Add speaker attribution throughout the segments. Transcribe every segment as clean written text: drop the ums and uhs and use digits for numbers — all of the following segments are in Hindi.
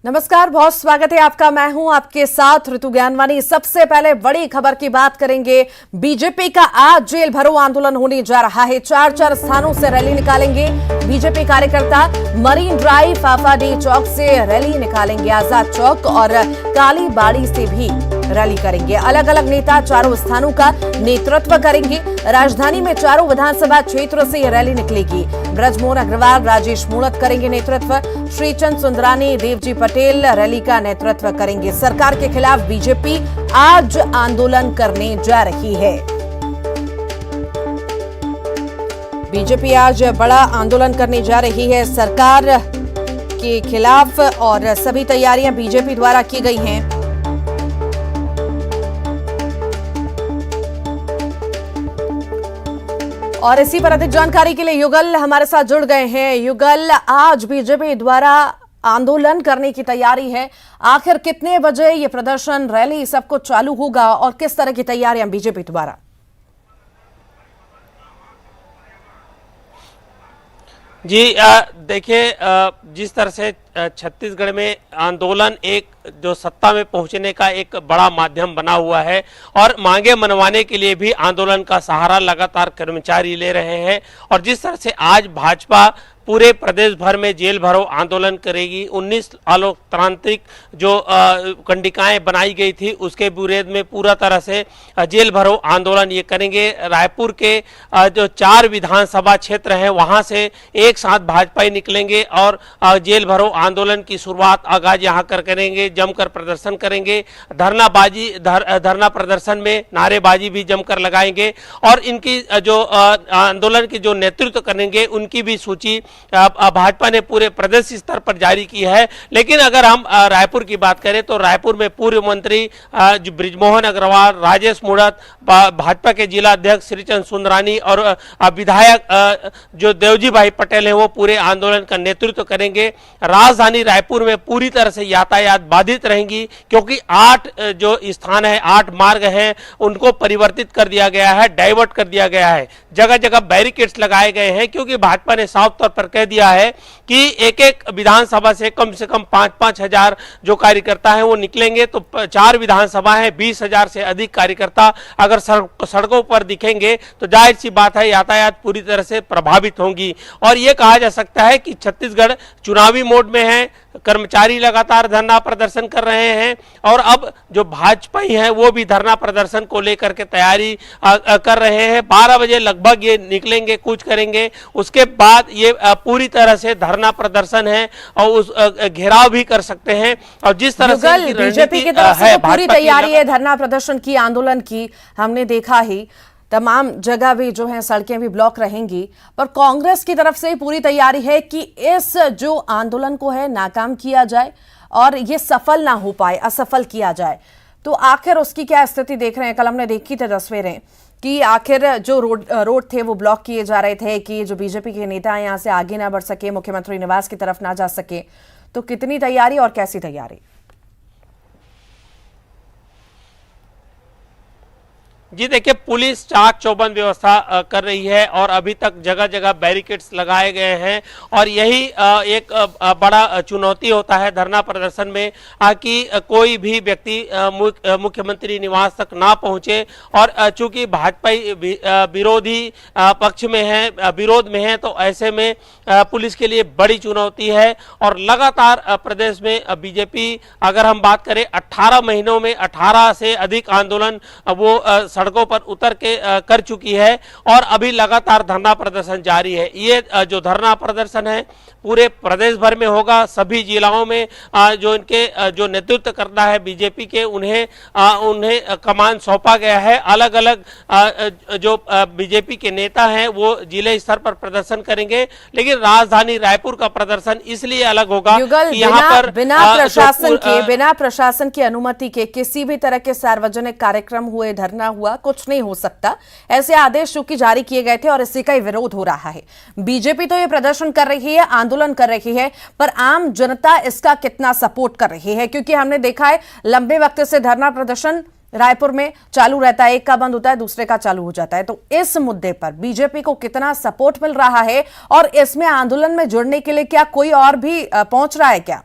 Speaker 1: नमस्कार, बहुत स्वागत है आपका। मैं हूं आपके साथ ऋतु ज्ञानवानी। सबसे पहले बड़ी खबर की बात करेंगे। बीजेपी का आज जेल भरो आंदोलन होने जा रहा है। चार स्थानों से रैली निकालेंगे बीजेपी कार्यकर्ता। मरीन ड्राइव, फाफाडी चौक से रैली निकालेंगे, आजाद चौक और कालीबाड़ी से भी रैली करेंगे। अलग अलग नेता चारों स्थानों का नेतृत्व करेंगे। राजधानी में चारों विधानसभा क्षेत्र से यह रैली निकलेगी। ब्रजमोहन अग्रवाल, राजेश मूणत करेंगे नेतृत्व। श्रीचंद सुंदरानी, देवजी पटेल रैली का नेतृत्व करेंगे। सरकार के खिलाफ बीजेपी आज आंदोलन करने जा रही है। बीजेपी आज बड़ा आंदोलन करने जा रही है सरकार के खिलाफ और सभी तैयारियां बीजेपी द्वारा की गई हैं। और इसी पर अधिक जानकारी के लिए युगल हमारे साथ जुड़ गए हैं। युगल, आज बीजेपी द्वारा आंदोलन करने की तैयारी है। आखिर कितने बजे ये प्रदर्शन, रैली सब कुछ चालू होगा और किस तरह की तैयारियां बीजेपी द्वारा?
Speaker 2: जी देखिए, जिस तरह से छत्तीसगढ़ में आंदोलन एक जो सत्ता में पहुंचने का एक बड़ा माध्यम बना हुआ है और मांगे मनवाने के लिए भी आंदोलन का सहारा लगातार कर्मचारी ले रहे हैं। और जिस तरह से आज भाजपा पूरे प्रदेश भर में जेल भरो आंदोलन करेगी। 19 अलोकतांत्रिक जो कंडिकाएं बनाई गई थी उसके विरोध में पूरा तरह से जेल भरो आंदोलन ये करेंगे। रायपुर के जो 4 विधानसभा क्षेत्र हैं वहां से एक साथ भाजपा निकलेंगे और जेल भरो आंदोलन की शुरुआत आगाज यहाँ कर करेंगे। जमकर प्रदर्शन करेंगे। धरना प्रदर्शन में नारेबाजी भी जमकर लगाएंगे और इनकी जो आंदोलन की जो नेतृत्व करेंगे उनकी भी सूची भाजपा ने पूरे प्रदेश स्तर पर जारी की है। लेकिन अगर हम रायपुर की बात करें तो रायपुर में पूर्व मंत्री ब्रिजमोहन अग्रवाल, राजेश मूणत, भाजपा के जिला अध्यक्ष श्रीचंद सुंदरानी और विधायक जो देवजी भाई पटेल हैं वो पूरे आंदोलन का नेतृत्व करेंगे। राजधानी रायपुर में पूरी तरह से यातायात बाधित रहेंगी क्योंकि 8 जो स्थान है, 8 मार्ग हैं, उनको परिवर्तित कर दिया गया है, डाइवर्ट कर दिया गया है। जगह जगह बैरिकेड्स लगाए गए हैं क्योंकि भाजपा ने साफ तौर पर कह दिया है कि एक विधानसभा से कम 5-5 हजार जो कार्यकर्ता हैं वो निकलेंगे। तो 4 विधानसभा है, 20,000 से अधिक कार्यकर्ता अगर सड़कों पर दिखेंगे तो जाहिर सी बात है यातायात पूरी तरह से प्रभावित होंगी। और ये कहा जा सकता है कि छत्तीसगढ़ चुनावी मोड में है। कर्मचारी लगातार धरना प्रदर्शन कर रहे हैं और अब जो भाजपा ही है वो भी धरना प्रदर्शन को लेकर के तैयारी कर रहे हैं। 12 बजे लगभग ये निकलेंगे, कूच करेंगे। उसके बाद ये पूरी तरह से धरना प्रदर्शन है और उस घेराव भी कर सकते हैं। और जिस तरह से
Speaker 1: बीजेपी की तरफ से पूरी तैयारी है धरना प्रदर्शन की, आंदोलन की, हमने देखा ही तमाम जगह भी जो है सड़कें भी ब्लॉक रहेंगी। पर कांग्रेस की तरफ से पूरी तैयारी है कि इस जो आंदोलन को है नाकाम किया जाए और ये सफल ना हो पाए, असफल किया जाए। तो आखिर उसकी क्या स्थिति देख रहे हैं? कल हमने देखी थी तस्वीरें कि आखिर जो रोड थे वो ब्लॉक किए जा रहे थे कि जो बीजेपी के नेता हैं यहां से आगे ना बढ़ सके, मुख्यमंत्री निवास की तरफ ना जा सके। तो कितनी तैयारी और कैसी तैयारी?
Speaker 2: जी देखिए, पुलिस चाक चौबंद व्यवस्था कर रही है और अभी तक जगह जगह बैरिकेड्स लगाए गए हैं। और यही एक बड़ा चुनौती होता है धरना प्रदर्शन में कि कोई भी व्यक्ति मुख्यमंत्री निवास तक ना पहुंचे। और चूंकि भाजपा विरोधी पक्ष में है, विरोध में है, तो ऐसे में पुलिस के लिए बड़ी चुनौती है। और लगातार प्रदेश में बीजेपी, अगर हम बात करें 18 महीनों में 18 से अधिक आंदोलन वो सड़कों पर उतर के कर चुकी है और अभी लगातार धरना प्रदर्शन जारी है। ये जो धरना प्रदर्शन है पूरे प्रदेश भर में होगा। सभी जिलाओं में जो इनके जो नेतृत्व करना है बीजेपी के, उन्हें कमान सौंपा गया है। अलग अलग जो बीजेपी के नेता हैं वो जिले स्तर पर प्रदर्शन करेंगे। लेकिन राजधानी रायपुर का प्रदर्शन इसलिए अलग होगा कि यहाँ पर
Speaker 1: बिना प्रशासन की अनुमति के किसी भी तरह के सार्वजनिक कार्यक्रम हुए, धरना हुआ, कुछ नहीं हो सकता। ऐसे आदेश चूंकि जारी किए गए थे और इसी का ही विरोध हो रहा है। बीजेपी तो ये प्रदर्शन कर रही है, आंदोलन कर रही है, पर आम जनता इसका कितना सपोर्ट कर रही है? क्योंकि हमने देखा है लंबे वक्त से धरना प्रदर्शन रायपुर में चालू रहता है, एक का बंद होता है दूसरे का चालू हो जाता है। तो इस मुद्दे पर बीजेपी को कितना सपोर्ट मिल रहा है और इसमें आंदोलन में जुड़ने के लिए क्या कोई और भी पहुंच रहा है क्या?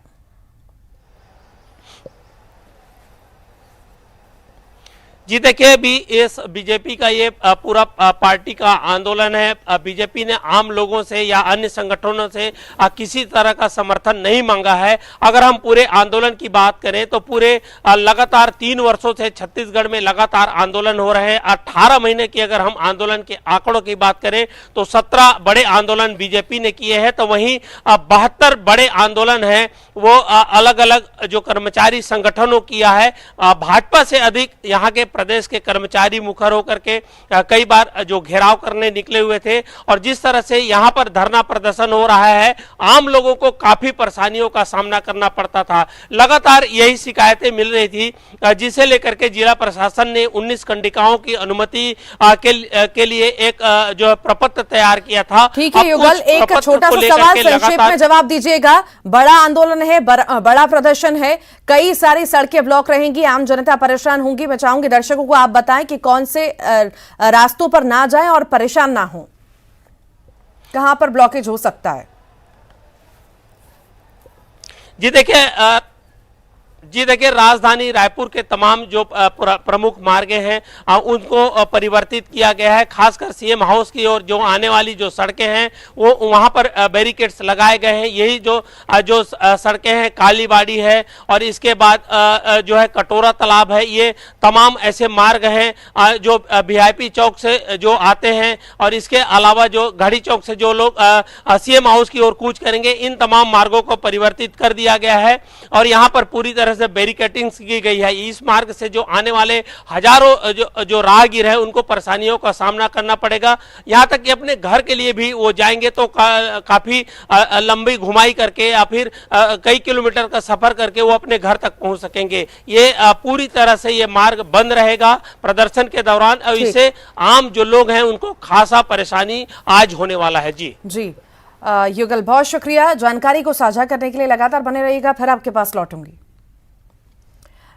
Speaker 2: जी देखिए, अभी इस बीजेपी का ये पूरा पार्टी का आंदोलन है। बीजेपी ने आम लोगों से या अन्य संगठनों से किसी तरह का समर्थन नहीं मांगा है। अगर हम पूरे आंदोलन की बात करें तो पूरे लगातार 3 वर्षों से छत्तीसगढ़ में लगातार आंदोलन हो रहे हैं। 18 महीने की अगर हम आंदोलन के आंकड़ों की बात करें तो 17 बड़े आंदोलन बीजेपी ने किए हैं, तो वहीं 72 बड़े आंदोलन हैं वो अलग अलग जो कर्मचारी संगठनों किया है। भाजपा से अधिक यहाँ के प्रदेश के कर्मचारी मुखर होकर के कई बार जो घेराव करने निकले हुए थे, और जिस तरह से यहाँ पर धरना प्रदर्शन हो रहा है, आम लोगों को काफी परेशानियों का सामना करना पड़ता था। लगातार यही शिकायतें मिल रही थी, जिसे लेकर के जिला प्रशासन ने 19 कंडिकाओं की अनुमति के लिए एक जो प्रपत्र तैयार किया था।
Speaker 1: ठीक है युगल, एक छोटा सा सवाल संक्षेप में जवाब दीजिएगा। बड़ा आंदोलन है, बड़ा प्रदर्शन है, कई सारी सड़कें ब्लॉक रहेंगी, आम जनता परेशान होंगी। मैं चाहूंगी दर्शकों को आप बताएं कि कौन से रास्तों पर ना जाएं और परेशान ना हो, कहां पर ब्लॉकेज हो सकता है।
Speaker 2: जी देखिए, राजधानी रायपुर के तमाम जो प्रमुख मार्गे हैं उनको परिवर्तित किया गया है। खासकर सीएम हाउस की ओर जो आने वाली जो सड़कें हैं वो वहां पर बैरिकेड्स लगाए गए हैं। यही जो सड़कें हैं, कालीबाड़ी है और इसके बाद जो है कटोरा तालाब है, ये तमाम ऐसे मार्ग हैं जो वीआईपी चौक से जो आते हैं, और इसके अलावा जो घड़ी चौक से जो लोग सीएम हाउस की ओर कूच करेंगे, इन तमाम मार्गों को परिवर्तित कर दिया गया है और यहाँ पर पूरी तरह से बैरिकेडिंग की गई है। इस मार्ग से जो आने वाले हजारों जो राहगीर हैं उनको परेशानियों का सामना करना पड़ेगा। यहाँ तक कि अपने घर के लिए भी वो जाएंगे तो काफी लंबी घुमाई करके या फिर कई किलोमीटर का सफर करके वो अपने घर तक पहुंच सकेंगे। ये पूरी तरह से ये मार्ग बंद रहेगा प्रदर्शन के दौरान, और इससे आम जो लोग हैं उनको खासा परेशानी आज होने वाला है। जी
Speaker 1: युगल, बहुत शुक्रिया जानकारी को साझा करने के लिए। लगातार बने रहिएगा, फिर आपके पास लौटूंगी।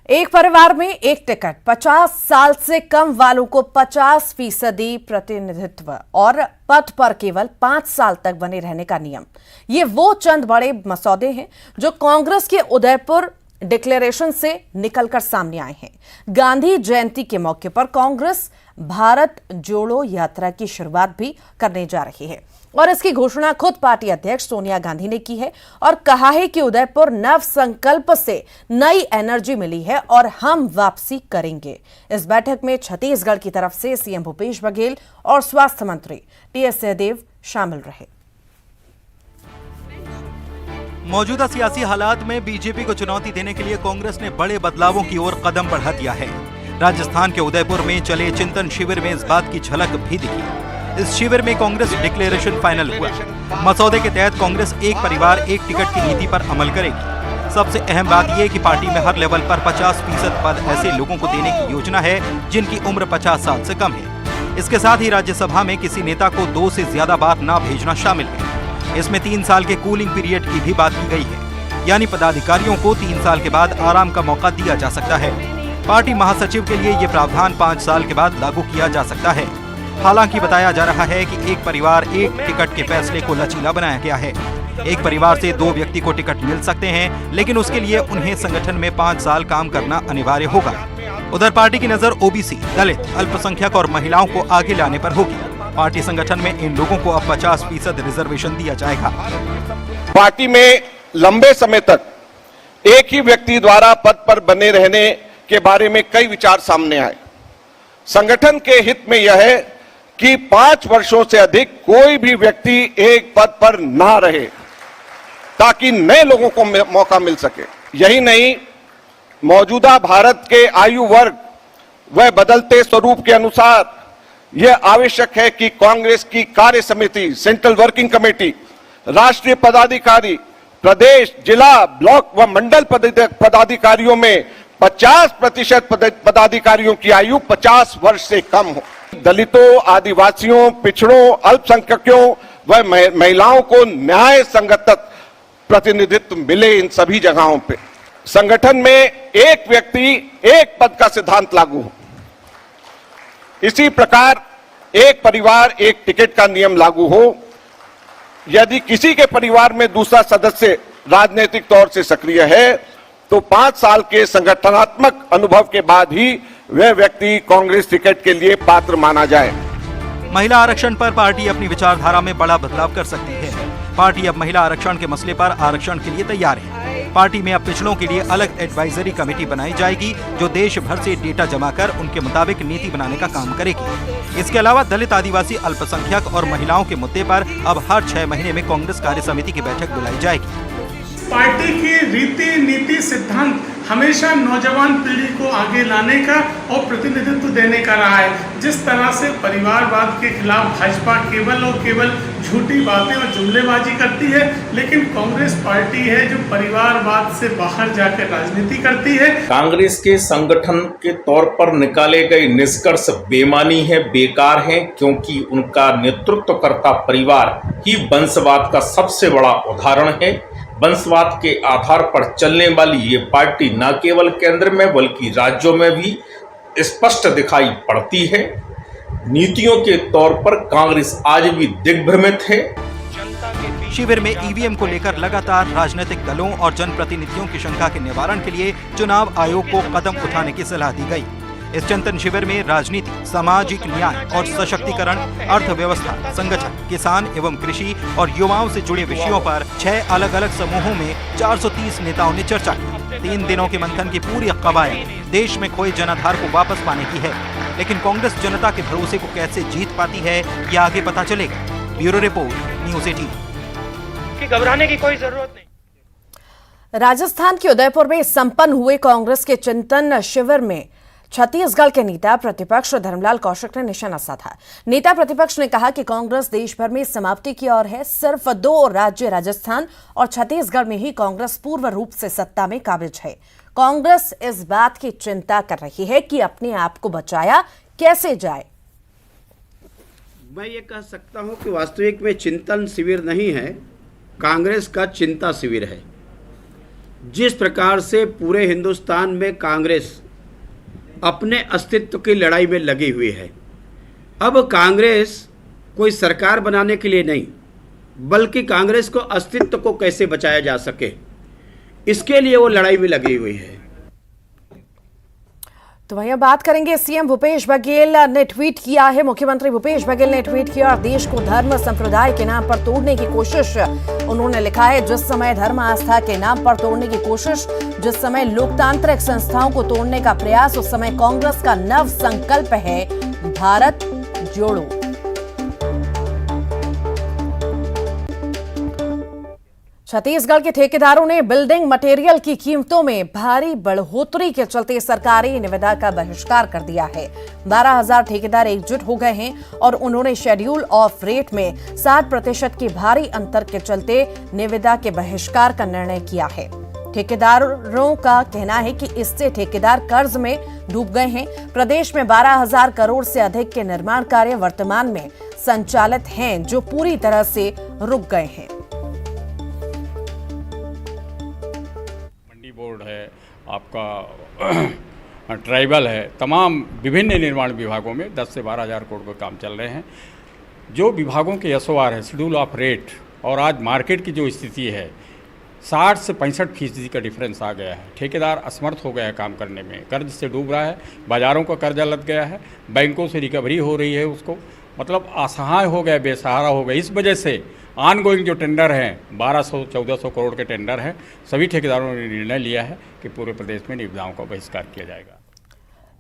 Speaker 1: एक परिवार में एक टिकट, 50 साल से कम वालों को 50% प्रतिनिधित्व और पद पर केवल 5 साल तक बने रहने का नियम। ये वो चंद बड़े मसौदे हैं जो कांग्रेस के उदयपुर डिक्लेरेशन से निकलकर सामने आए हैं। गांधी जयंती के मौके पर कांग्रेस भारत जोड़ो यात्रा की शुरुआत भी करने जा रही है और इसकी घोषणा खुद पार्टी अध्यक्ष सोनिया गांधी ने की है और कहा है कि उदयपुर नव संकल्प से नई एनर्जी मिली है और हम वापसी करेंगे। इस बैठक में छत्तीसगढ़ की तरफ से सीएम भूपेश बघेल और स्वास्थ्य मंत्री टीएस सिंहदेव शामिल रहे।
Speaker 3: मौजूदा सियासी हालात में बीजेपी को चुनौती देने के लिए कांग्रेस ने बड़े बदलावों की ओर कदम बढ़ा दिया है। राजस्थान के उदयपुर में चले चिंतन शिविर में इस बात की झलक भी दिखी। इस शिविर में कांग्रेस डिक्लेरेशन फाइनल हुआ। मसौदे के तहत कांग्रेस एक परिवार एक टिकट की नीति पर अमल करेगी। सबसे अहम बात यह कि पार्टी में हर लेवल पर 50% पद ऐसे लोगों को देने की योजना है जिनकी उम्र 50 साल से कम है। इसके साथ ही राज्यसभा में किसी नेता को 2 से ज्यादा बार न भेजना शामिल है। इसमें 3 साल के कूलिंग पीरियड की भी बात की गई है, यानी पदाधिकारियों को 3 साल के बाद आराम का मौका दिया जा सकता है। पार्टी महासचिव के लिए ये प्रावधान 5 साल के बाद लागू किया जा सकता है। हालांकि बताया जा रहा है कि एक परिवार एक टिकट के फैसले को लचीला बनाया गया है। एक परिवार से 2 व्यक्ति को टिकट मिल सकते हैं, लेकिन उसके लिए उन्हें संगठन में 5 साल काम करना अनिवार्य होगा। उधर पार्टी की नजर ओबीसी, दलित, अल्पसंख्यक और महिलाओं को आगे लाने पर होगी। पार्टी संगठन में इन लोगों को अब 50% रिजर्वेशन दिया जाएगा।
Speaker 4: पार्टी में लंबे समय तक एक ही व्यक्ति द्वारा पद पर बने रहने के बारे में कई विचार सामने आए। संगठन के हित में यह है कि 5 वर्षों से अधिक कोई भी व्यक्ति एक पद पर ना रहे, ताकि नए लोगों को मौका मिल सके। यही नहीं, मौजूदा भारत के आयु वर्ग व बदलते स्वरूप के अनुसार यह आवश्यक है कि कांग्रेस की कार्य समिति, सेंट्रल वर्किंग कमेटी, राष्ट्रीय पदाधिकारी, प्रदेश, जिला, ब्लॉक व मंडल पदाधिकारियों में 50% पदाधिकारियों की आयु 50 वर्ष से कम हो। दलितों, आदिवासियों, पिछड़ों, अल्पसंख्यकों व महिलाओं को न्याय संगत प्रतिनिधित्व मिले। इन सभी जगहों पे संगठन में एक व्यक्ति एक पद का सिद्धांत लागू हो। इसी प्रकार एक परिवार एक टिकट का नियम लागू हो। यदि किसी के परिवार में दूसरा सदस्य राजनीतिक तौर से सक्रिय है तो 5 साल के संगठनात्मक अनुभव के बाद ही वह व्यक्ति कांग्रेस टिकट के लिए पात्र माना जाए।
Speaker 3: महिला आरक्षण पर पार्टी अपनी विचारधारा में बड़ा बदलाव कर सकती है। पार्टी अब महिला आरक्षण के मसले पर आरक्षण के लिए तैयार है। पार्टी में अब पिछड़ों के लिए अलग एडवाइजरी कमेटी बनाई जाएगी जो देश भर से डेटा जमा कर उनके मुताबिक नीति बनाने का काम करेगी। इसके अलावा दलित, आदिवासी, अल्पसंख्यक और महिलाओं के मुद्दे पर अब हर 6 महीने में कांग्रेस कार्य समिति की बैठक बुलाई जाएगी।
Speaker 5: पार्टी की रीति, नीति, सिद्धांत हमेशा नौजवान पीढ़ी को आगे लाने का और प्रतिनिधित्व देने का रहा है। जिस तरह से परिवारवाद के खिलाफ भाजपा केवल और केवल झूठी बातें और जुमलेबाजी करती है, लेकिन कांग्रेस पार्टी है जो परिवारवाद से बाहर जाकर राजनीति करती है।
Speaker 6: कांग्रेस के संगठन के तौर पर निकाले गए निष्कर्ष बेमानी है, बेकार है, क्योंकि उनका नेतृत्व करता परिवार ही वंशवाद का सबसे बड़ा उदाहरण है। वंशवाद के आधार पर चलने वाली ये पार्टी न केवल केंद्र में बल्कि राज्यों में भी स्पष्ट दिखाई पड़ती है। नीतियों के तौर पर कांग्रेस आज भी दिग्भ्रमित है।
Speaker 3: शिविर में ईवीएम को लेकर लगातार राजनीतिक दलों और जनप्रतिनिधियों की शंका के निवारण के लिए चुनाव आयोग को कदम उठाने की सलाह दी गई। इस चिंतन शिविर में राजनीति, सामाजिक न्याय और सशक्तिकरण, अर्थव्यवस्था, संगठन, किसान एवं कृषि और युवाओं से जुड़े विषयों पर 6 अलग अलग समूहों में 430 नेताओं ने चर्चा की। 3 दिनों के मंथन की पूरी कवायद देश में खोए जनाधार को वापस पाने की है, लेकिन कांग्रेस जनता के भरोसे को कैसे जीत पाती है ये आगे पता चलेगा। Bureau report, news 18।
Speaker 7: घबराने की कोई जरूरत नहीं।
Speaker 1: राजस्थान के उदयपुर में संपन्न हुए कांग्रेस के चिंतन शिविर में छत्तीसगढ़ के नेता प्रतिपक्ष धर्मलाल कौशिक ने निशाना साधा। नेता प्रतिपक्ष ने कहा कि कांग्रेस देश भर में समाप्ति की ओर है। सिर्फ 2 राज्य राजस्थान और छत्तीसगढ़ में ही कांग्रेस पूर्ण रूप से सत्ता में काबिज है। कांग्रेस इस बात की चिंता कर रही है कि अपने आप को बचाया कैसे जाए।
Speaker 8: मैं ये कह सकता हूं कि वास्तविक में चिंतन शिविर नहीं है, कांग्रेस का चिंता शिविर है। जिस प्रकार से पूरे हिंदुस्तान में कांग्रेस अपने अस्तित्व की लड़ाई में लगी हुई है, अब कांग्रेस कोई सरकार बनाने के लिए नहीं, बल्कि कांग्रेस को अस्तित्व को कैसे बचाया जा सके, इसके लिए वो लड़ाई में लगी हुई है।
Speaker 1: तो वहीं बात करेंगे, सीएम भूपेश बघेल ने ट्वीट किया है। मुख्यमंत्री भूपेश बघेल ने ट्वीट किया और देश को धर्म संप्रदाय के नाम पर तोड़ने की कोशिश उन्होंने लिखा है। जिस समय धर्म आस्था के नाम पर तोड़ने की कोशिश, जिस समय लोकतांत्रिक संस्थाओं को तोड़ने का प्रयास, उस समय कांग्रेस का नव संकल्प है भारत जोड़ो। छत्तीसगढ़ के ठेकेदारों ने बिल्डिंग मटेरियल की कीमतों में भारी बढ़ोतरी के चलते सरकारी निविदा का बहिष्कार कर दिया है। 12,000 ठेकेदार एकजुट हो गए हैं और उन्होंने शेड्यूल ऑफ रेट में 7% की भारी अंतर के चलते निविदा के बहिष्कार का निर्णय किया है। ठेकेदारों का कहना है कि इससे ठेकेदार कर्ज में डूब गए हैं। प्रदेश में 12,000 करोड़ से अधिक के निर्माण कार्य वर्तमान में संचालित हैं, जो पूरी तरह से रुक गए हैं।
Speaker 9: बोर्ड है, आपका ट्राइबल है, तमाम विभिन्न निर्माण विभागों में 10 से 12,000 करोड़ के काम चल रहे हैं। जो विभागों के एसओआर है, शेड्यूल ऑफ रेट, और आज मार्केट की जो स्थिति है, 60 से 65% का डिफरेंस आ गया है। ठेकेदार असमर्थ हो गया है काम करने में, कर्ज से डूब रहा है, बाज़ारों का कर्जा लग गया है, बैंकों से रिकवरी हो रही है, उसको मतलब असहाय हो गया, बेसहारा हो गया। इस वजह से ऑनगोइंग जो टेंडर हैं, 1200-1400 करोड़ के टेंडर हैं, सभी ठेकेदारों ने निर्णय लिया है कि पूरे प्रदेश में निविदाओं का बहिष्कार किया जाएगा।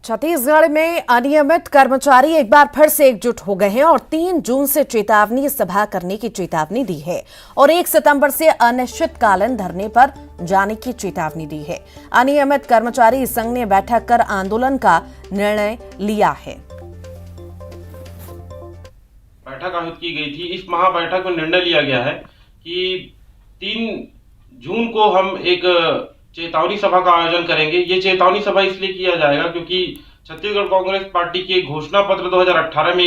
Speaker 1: छत्तीसगढ़ में अनियमित कर्मचारी एक बार फिर से एकजुट हो गए हैं और 3 जून से चेतावनी सभा करने की चेतावनी दी है और 1 सितंबर से अनिश्चितकालीन धरने पर जाने की चेतावनी दी है। अनियमित कर्मचारी संघ ने बैठक कर आंदोलन का निर्णय लिया है।
Speaker 10: बैठक आयोजित की गई थी। इस महाबैठक में निर्णय लिया गया है कि 3 जून को हम एक चेतावनी सभा का आयोजन करेंगे। ये चेतावनी सभा इसलिए किया जाएगा क्योंकि छत्तीसगढ़ कांग्रेस पार्टी के घोषणा पत्र 2018 में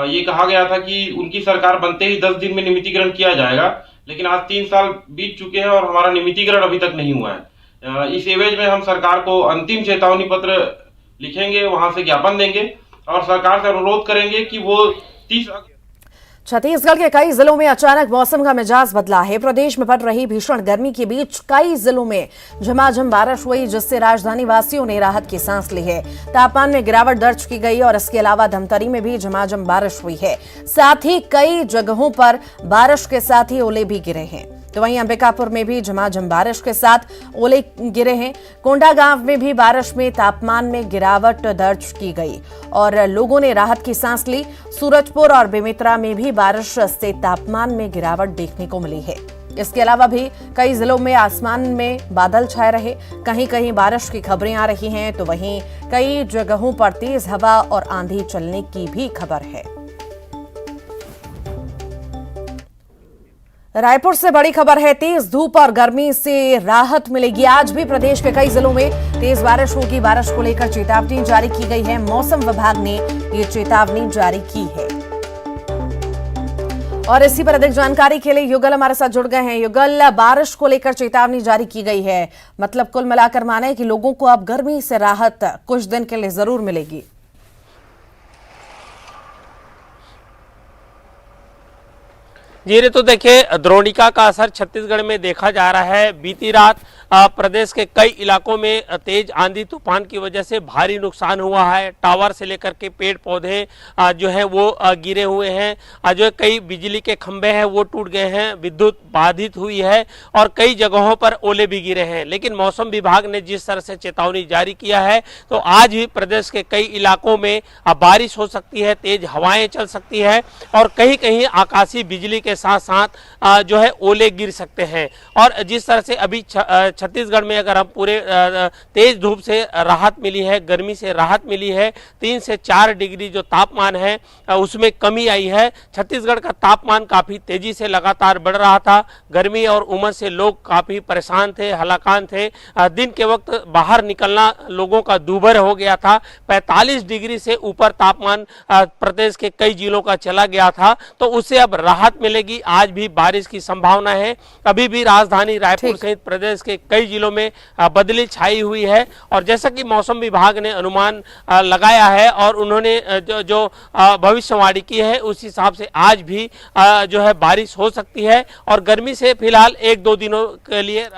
Speaker 10: ये कहा गया था कि उनकी सरकार बनते ही 10 दिन में नियमितीकरण किया जाएगा, लेकिन आज 3 साल बीत चुके हैं और हमारा नियमितीकरण अभी तक नहीं हुआ है। इस एवज में हम सरकार को अंतिम चेतावनी पत्र लिखेंगे, वहां से ज्ञापन देंगे और सरकार से अनुरोध करेंगे कि वो
Speaker 1: छत्तीसगढ़ के कई जिलों में अचानक मौसम का मिजाज बदला है। प्रदेश में पड़ रही भीषण गर्मी के बीच कई जिलों में झमाझम बारिश हुई, जिससे राजधानी वासियों ने राहत की सांस ली है। तापमान में गिरावट दर्ज की गई और इसके अलावा धमतरी में भी झमाझम बारिश हुई है। साथ ही कई जगहों पर बारिश के साथ ही ओले भी गिरे हैं। तो वहीं अंबिकापुर में भी झमाझम बारिश के साथ ओले गिरे हैं। कोंडागांव में भी बारिश में तापमान में गिरावट दर्ज की गई और लोगों ने राहत की सांस ली। सूरजपुर और बेमेतरा में भी बारिश से तापमान में गिरावट देखने को मिली है। इसके अलावा भी कई जिलों में आसमान में बादल छाए रहे, कहीं कहीं बारिश की खबरें आ रही हैं, तो वहीं कई जगहों पर तेज हवा और आंधी चलने की भी खबर है। रायपुर से बड़ी खबर है, तेज धूप और गर्मी से राहत मिलेगी। आज भी प्रदेश के कई जिलों में तेज बारिश होगी। बारिश को लेकर चेतावनी जारी की गई है। मौसम विभाग ने ये चेतावनी जारी की है। और इसी पर अधिक जानकारी के लिए युगल हमारे साथ जुड़ गए हैं। युगल, बारिश को लेकर चेतावनी जारी की गई है, मतलब कुल मिलाकर माने कि लोगों को अब गर्मी से राहत कुछ दिन के लिए जरूर मिलेगी।
Speaker 2: जी रे, तो देखिए द्रोणिका का असर छत्तीसगढ़ में देखा जा रहा है। बीती रात प्रदेश के कई इलाकों में तेज आंधी तूफान की वजह से भारी नुकसान हुआ है। टावर से लेकर के पेड़ पौधे जो है वो गिरे हुए हैं। जो कई बिजली के खंभे हैं वो टूट गए हैं, विद्युत बाधित हुई है और कई जगहों पर ओले भी गिरे हैं। लेकिन मौसम विभाग ने जिस तरह से चेतावनी जारी किया है, तो आज भी प्रदेश के कई इलाकों में बारिश हो सकती है, तेज हवाएं चल सकती है और कहीं कहीं आकाशीय बिजली के साथ साथ जो है ओले गिर सकते हैं। और जिस तरह से अभी छत्तीसगढ़ में अगर हम पूरे तेज धूप से राहत मिली है, गर्मी से राहत मिली है, 3 से 4 डिग्री जो तापमान है उसमें कमी आई है। छत्तीसगढ़ का तापमान काफी तेजी से लगातार बढ़ रहा था। गर्मी और उमस से लोग काफी परेशान थे, हलाकान थे। दिन के वक्त बाहर निकलना लोगों का दूभर हो गया था। 45 डिग्री से ऊपर तापमान प्रदेश के कई जिलों का चला गया था, तो उससे अब राहत मिलेगी। आज भी बारिश की संभावना है। अभी भी राजधानी रायपुर सहित प्रदेश के कई जिलों में बदली छाई हुई है और जैसा कि मौसम विभाग ने अनुमान लगाया है और उन्होंने जो भविष्यवाणी की है, उस हिसाब से आज भी जो है बारिश हो सकती है और गर्मी से फिलहाल 1-2 दिनों के लिए।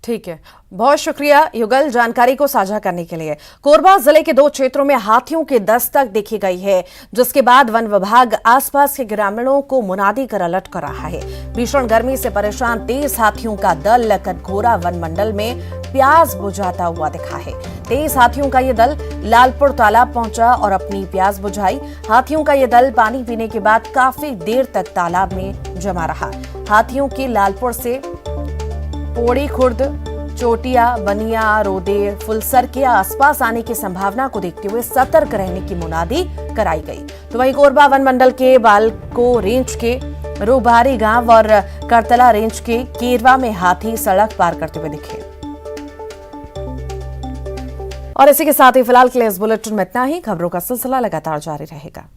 Speaker 1: ठीक है, बहुत शुक्रिया युगल जानकारी को साझा करने के लिए। कोरबा जिले के 2 क्षेत्रों में हाथियों की दस्तक देखी गई है, जिसके बाद वन विभाग आसपास के ग्रामीणों को मुनादी कर अलर्ट कर रहा है। भीषण गर्मी से परेशान तेज हाथियों का दल कटघोरा वन मंडल में प्याज बुझाता हुआ दिखा है। तेज हाथियों का ये दल लालपुर तालाब पहुंचा और अपनी प्याज बुझाई। हाथियों का ये दल पानी पीने के बाद काफी देर तक तालाब में जमा रहा। हाथियों के लालपुर से पोड़ी खुर्द, चोटिया, बनिया, रोदे, फुलसर के आसपास आने की संभावना को देखते हुए सतर्क रहने की मुनादी कराई गई। तो वहीं कोरबा वन मंडल के बालको रेंज के रोबारी गांव और करतला रेंज के केरवा में हाथी सड़क पार करते हुए दिखे। और इसी के साथ ही फिलहाल के लिए इस बुलेटिन में इतना ही। खबरों का सिलसिला लगातार जारी रहेगा।